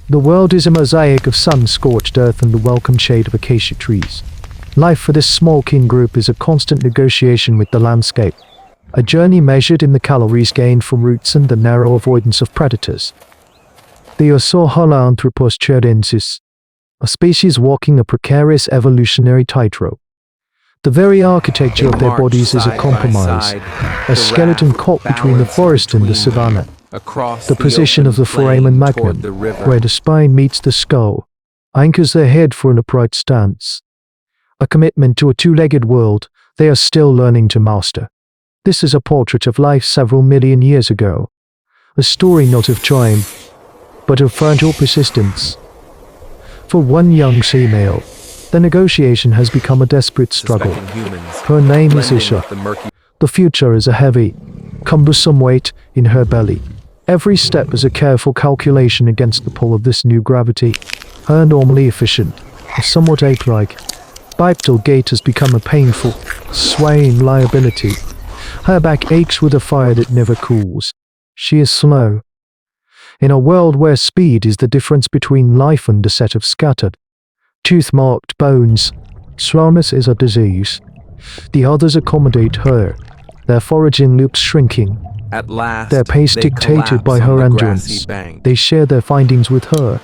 The world is a mosaic of sun-scorched earth and the welcome shade of acacia trees. Life for this small kin group is a constant negotiation with the landscape, a journey measured in the calories gained from roots and the narrow avoidance of predators. They are Sahelanthropus chirensis, a species walking a precarious evolutionary tightrope. The very architecture of their bodies is a compromise, a skeleton caught between the forest and the savanna. The position of the foramen magnum, where the spine meets the skull, anchors their head for an upright stance. A commitment to a two-legged world they are still learning to master. This is a portrait of life several million years ago, a story not of triumph, but of fragile persistence. For one young female, the negotiation has become a desperate struggle. Her name is Isha. The future is a heavy, cumbersome weight in her belly. Every step is a careful calculation against the pull of this new gravity. Her normally efficient, somewhat ape-like, bipedal gait has become a painful, swaying liability. Her back aches with a fire that never cools. She is slow. In a world where speed is the difference between life and a set of scattered, tooth-marked bones, slowness is a disease. The others accommodate her, their foraging loops shrinking, At last, their pace they dictated by collapse her on the grassy endurance. bank. They share their findings with her,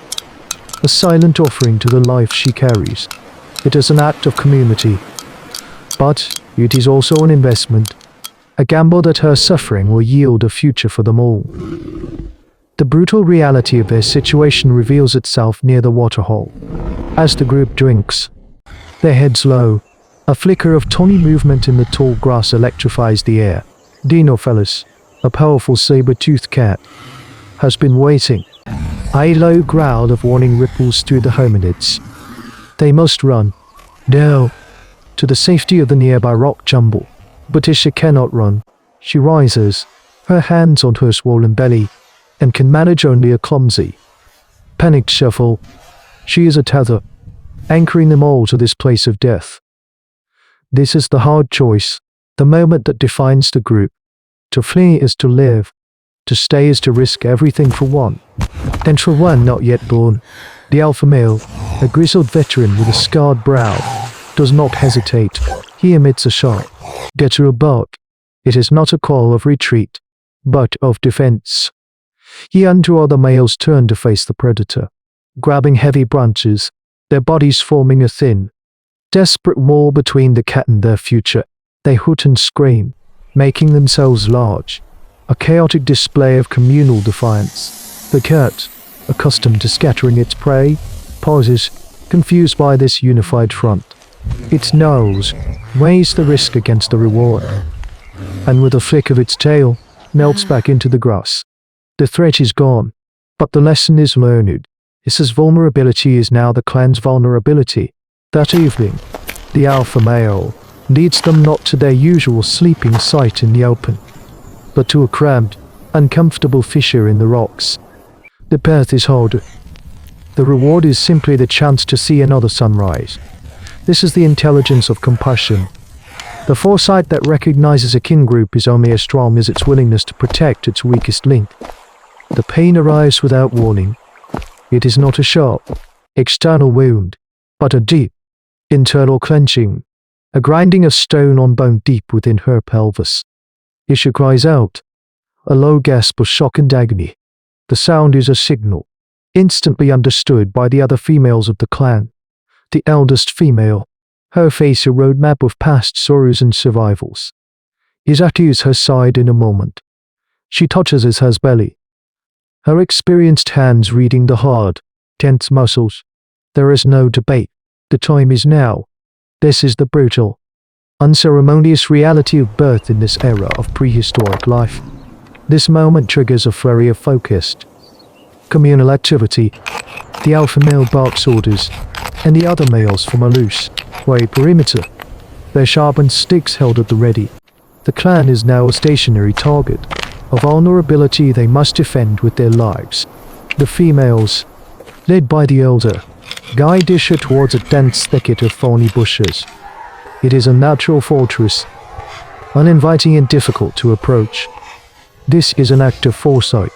a silent offering to the life she carries. It is an act of community, but it is also an investment, a gamble that her suffering will yield a future for them all. The brutal reality of their situation reveals itself near the waterhole. As the group drinks, their heads low, a flicker of tawny movement in the tall grass electrifies the air. Dinofelis, a powerful saber-toothed cat, has been waiting. A low growl of warning ripples through the hominids. They must run, now, to the safety of the nearby rock jumble. But Isha cannot run. She rises, her hands on her swollen belly, and can manage only a clumsy, panicked shuffle. She is a tether, anchoring them all to this place of death. This is the hard choice, the moment that defines the group. To flee is to live, to stay is to risk everything for one. And for one not yet born, the alpha male, a grizzled veteran with a scarred brow, does not hesitate. He emits a sharp, "Get her a buck." It is not a call of retreat, but of defense. He and two other males turn to face the predator, grabbing heavy branches, their bodies forming a thin, desperate wall between the cat and their future. They hoot and scream, making themselves large, a chaotic display of communal defiance. The cat, accustomed to scattering its prey, pauses, confused by this unified front. Its nose weighs the risk against the reward, and with a flick of its tail, melts back into the grass. The threat is gone, but the lesson is learned. Issa's vulnerability is now the clan's vulnerability. That evening, the alpha male leads them not to their usual sleeping site in the open, but to a cramped, uncomfortable fissure in the rocks. The path is harder. The reward is simply the chance to see another sunrise. This is the intelligence of compassion. The foresight that recognizes a kin group is only as strong as its willingness to protect its weakest link. The pain arrives without warning. It is not a sharp, external wound, but a deep, internal clenching, a grinding of stone on bone deep within her pelvis. Isha cries out, a low gasp of shock and agony. The sound is a signal, instantly understood by the other females of the clan. The eldest female, her face a roadmap of past sorrows and survivals, is at her side in a moment. She touches Isha's belly, her experienced hands reading the hard, tense muscles. There is no debate. The time is now. This is the brutal, unceremonious reality of birth in this era of prehistoric life. This moment triggers a flurry of focused, communal activity. The alpha male barks orders, and the other males form a loose, wide perimeter, their sharpened sticks held at the ready. The clan is now a stationary target, a vulnerability they must defend with their lives. The females, led by the elder, guide Isha towards a dense thicket of thorny bushes. It is a natural fortress, uninviting and difficult to approach. This is an act of foresight,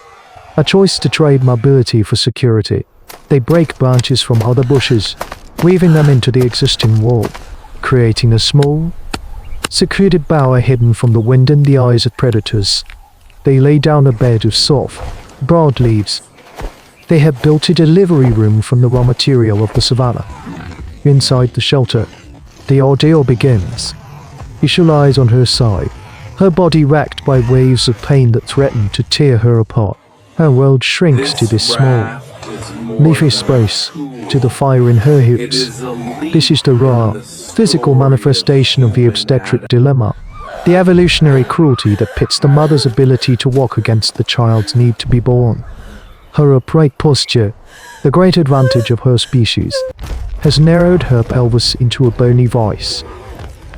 a choice to trade mobility for security. They break branches from other bushes, weaving them into the existing wall, creating a small, secluded bower hidden from the wind and the eyes of predators. They lay down a bed of soft, broad leaves. They have built a delivery room from the raw material of the savannah. Inside the shelter, the ordeal begins. Isha lies on her side, her body racked by waves of pain that threaten to tear her apart. Her world shrinks to this small, leafy space, to the fire in her hips. This is the raw, physical manifestation of the obstetric dilemma, the evolutionary cruelty that pits the mother's ability to walk against the child's need to be born. Her upright posture, the great advantage of her species, has narrowed her pelvis into a bony vice.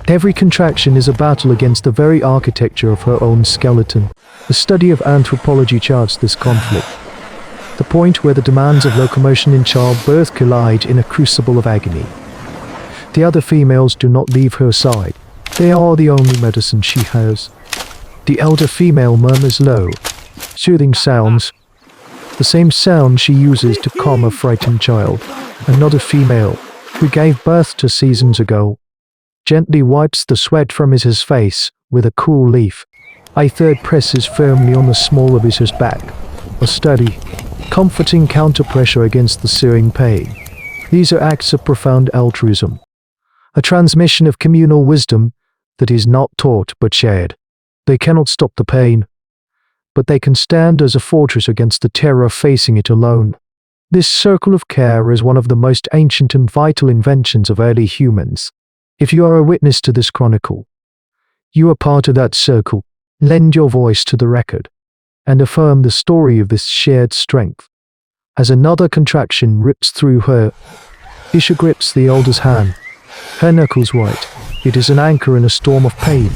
Every contraction is a battle against the very architecture of her own skeleton. The study of anthropology charts this conflict, the point where the demands of locomotion in childbirth collide in a crucible of agony. The other females do not leave her side. They are the only medicine she has. The elder female murmurs low, soothing sounds, the same sound she uses to calm a frightened child. Another female, who gave birth to seasons ago, gently wipes the sweat from his face with a cool leaf. A third presses firmly on the small of his back, a steady, comforting counter-pressure against the searing pain. These are acts of profound altruism, a transmission of communal wisdom that is not taught but shared. They cannot stop the pain, but they can stand as a fortress against the terror of facing it alone. This circle of care is one of the most ancient and vital inventions of early humans. If you are a witness to this chronicle, you are part of that circle. Lend your voice to the record, and affirm the story of this shared strength. As another contraction rips through her, Isha grips the elder's hand, her knuckles white. It is an anchor in a storm of pain,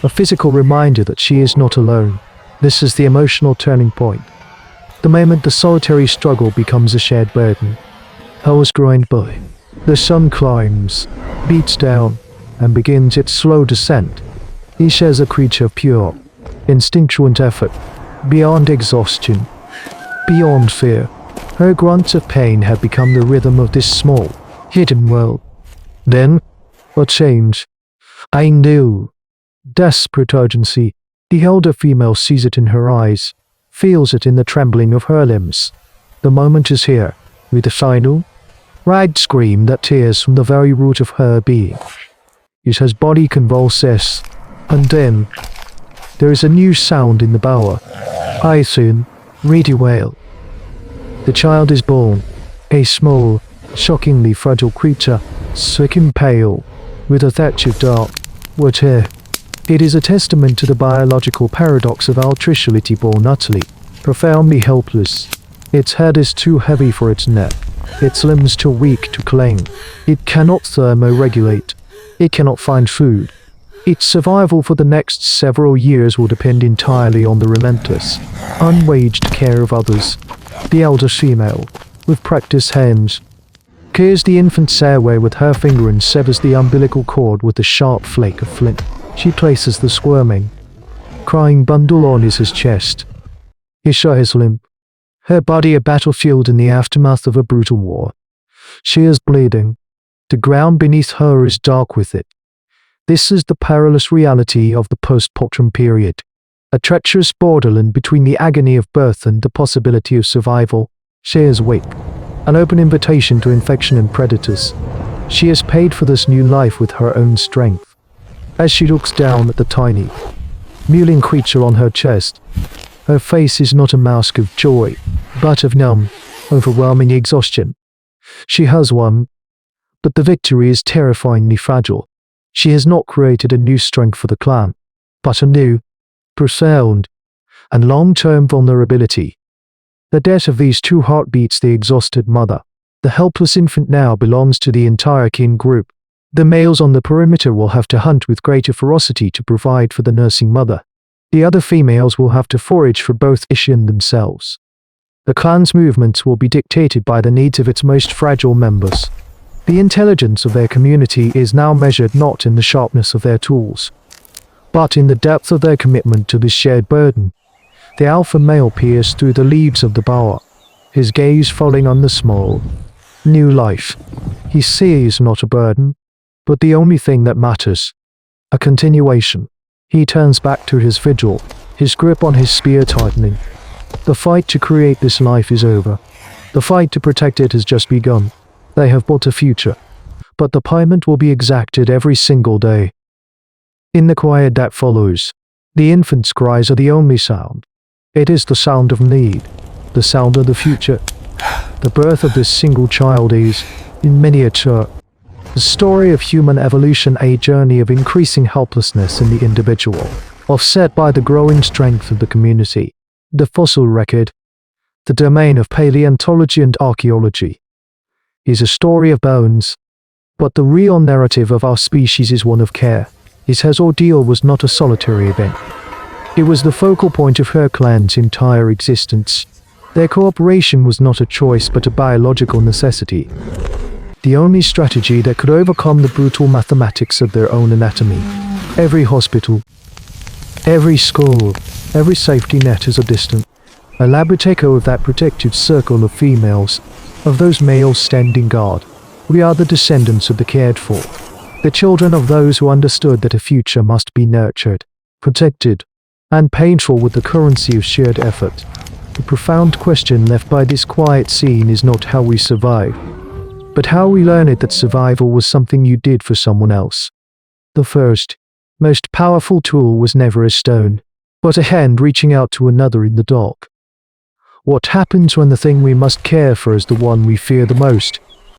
a physical reminder that she is not alone. This is the emotional turning point, the moment the solitary struggle becomes a shared burden. Hours grind by. The sun climbs, beats down, and begins its slow descent. Isha is a creature of pure, instinctual effort, beyond exhaustion, beyond fear. Her grunts of pain have become the rhythm of this small, hidden world. Then, a change. I knew. Desperate urgency. The elder female sees it in her eyes, feels it in the trembling of her limbs. The moment is here, with a final, ragged scream that tears from the very root of her being. Isha's body convulses, and then there is a new sound in the bower. I soon, reedy wail. The child is born, a small, shockingly fragile creature, stricken pale, with a thatch of dark, wet hair. It is a testament to the biological paradox of altriciality born utterly, profoundly helpless. Its head is too heavy for its neck, its limbs too weak to cling. It cannot thermoregulate. It cannot find food. Its survival for the next several years will depend entirely on the relentless, unwaged care of others. The elder female, with practiced hands, clears the infant's airway with her finger and severs the umbilical cord with a sharp flake of flint. She places the squirming, crying bundle on his chest. Isha is limp, her body a battlefield in the aftermath of a brutal war. She is bleeding. The ground beneath her is dark with it. This is the perilous reality of the postpartum period, a treacherous borderland between the agony of birth and the possibility of survival. She is weak, an open invitation to infection and predators. She has paid for this new life with her own strength. As she looks down at the tiny, mewling creature on her chest, her face is not a mask of joy, but of numb, overwhelming exhaustion. She has won, but the victory is terrifyingly fragile. She has not created a new strength for the clan, but a new, profound, and long-term vulnerability. The death of these two heartbeats the exhausted mother. The helpless infant now belongs to the entire kin group. The males on the perimeter will have to hunt with greater ferocity to provide for the nursing mother. The other females will have to forage for both Isha and themselves. The clan's movements will be dictated by the needs of its most fragile members. The intelligence of their community is now measured not in the sharpness of their tools, but in the depth of their commitment to this shared burden. The alpha male peers through the leaves of the bower, his gaze falling on the small, new life. He sees not a burden, but the only thing that matters, a continuation. He turns back to his vigil, his grip on his spear tightening. The fight to create this life is over. The fight to protect it has just begun. They have built a future, but the payment will be exacted every single day. In the quiet that follows, the infant's cries are the only sound. It is the sound of need, the sound of the future. The birth of this single child is, in miniature, the story of human evolution, a journey of increasing helplessness in the individual, offset by the growing strength of the community. The fossil record, the domain of paleontology and archaeology, is a story of bones, but the real narrative of our species is one of care. His ordeal was not a solitary event. It was the focal point of her clan's entire existence. Their cooperation was not a choice but a biological necessity. The only strategy that could overcome the brutal mathematics of their own anatomy. Every hospital, every school, every safety net is a distant, elaborate echo of that protective circle of females, of those males standing guard. We are the descendants of the cared for, the children of those who understood that a future must be nurtured, protected, and paid for with the currency of shared effort. The profound question left by this quiet scene is not how we survive, but how we learn it that survival was something you did for someone else. The first, most powerful tool was never a stone, but a hand reaching out to another in the dark. What happens when the thing we must care for is the one we fear the most?